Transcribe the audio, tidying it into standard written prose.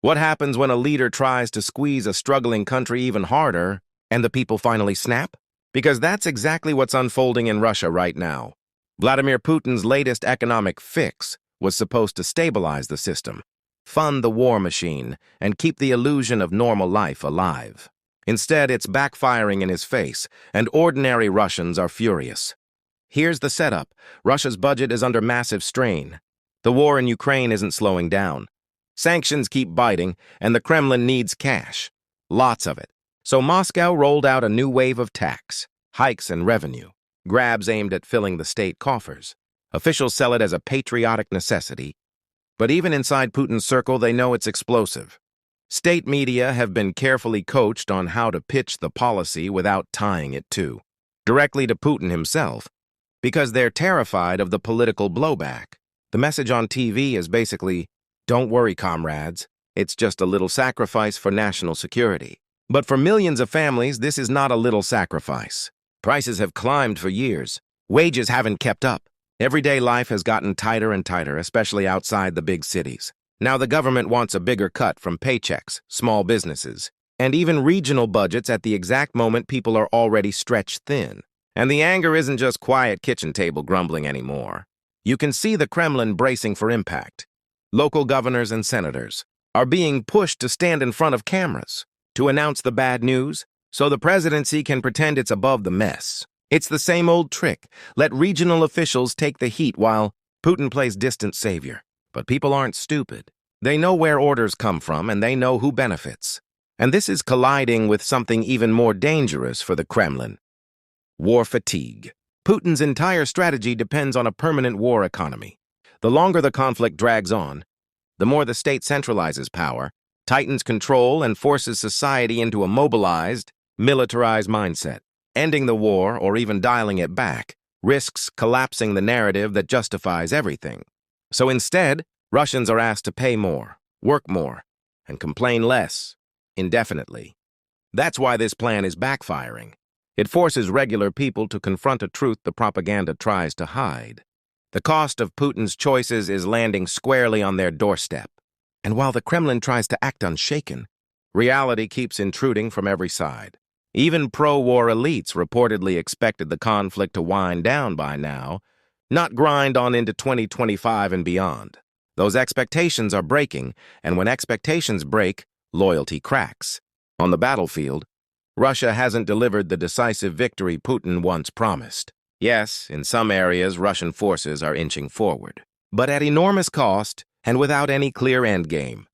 What happens when a leader tries to squeeze a struggling country even harder and the people finally snap? Because that's exactly what's unfolding in Russia right now. Vladimir Putin's latest economic fix was supposed to stabilize the system, fund the war machine, and keep the illusion of normal life alive. Instead, it's backfiring in his face, and ordinary Russians are furious. Here's the setup. Russia's budget is under massive strain. The war in Ukraine isn't slowing down. Sanctions keep biting, and the Kremlin needs cash. Lots of it. So Moscow rolled out a new wave of tax, hikes, and revenue, grabs aimed at filling the state coffers. Officials sell it as a patriotic necessity, but even inside Putin's circle, they know it's explosive. State media have been carefully coached on how to pitch the policy without tying it directly to Putin himself, because they're terrified of the political blowback. The message on TV is basically, "Don't worry, comrades, it's just a little sacrifice for national security." But for millions of families, this is not a little sacrifice. Prices have climbed for years. Wages haven't kept up. Everyday life has gotten tighter and tighter, especially outside the big cities. Now the government wants a bigger cut from paychecks, small businesses, and even regional budgets at the exact moment people are already stretched thin. And the anger isn't just quiet kitchen table grumbling anymore. You can see the Kremlin bracing for impact. Local governors and senators are being pushed to stand in front of cameras to announce the bad news so the presidency can pretend it's above the mess. It's the same old trick. Let regional officials take the heat while Putin plays distant savior. But people aren't stupid. They know where orders come from and they know who benefits. And this is colliding with something even more dangerous for the Kremlin: war fatigue. Putin's entire strategy depends on a permanent war economy. The longer the conflict drags on, the more the state centralizes power, tightens control, and forces society into a mobilized, militarized mindset. Ending the war, or even dialing it back, risks collapsing the narrative that justifies everything. So instead, Russians are asked to pay more, work more, and complain less, indefinitely. That's why this plan is backfiring. It forces regular people to confront a truth the propaganda tries to hide. The cost of Putin's choices is landing squarely on their doorstep. And while the Kremlin tries to act unshaken, reality keeps intruding from every side. Even pro-war elites reportedly expected the conflict to wind down by now, not grind on into 2025 and beyond. Those expectations are breaking, and when expectations break, loyalty cracks. On the battlefield, Russia hasn't delivered the decisive victory Putin once promised. Yes, in some areas, Russian forces are inching forward, but at enormous cost and without any clear endgame.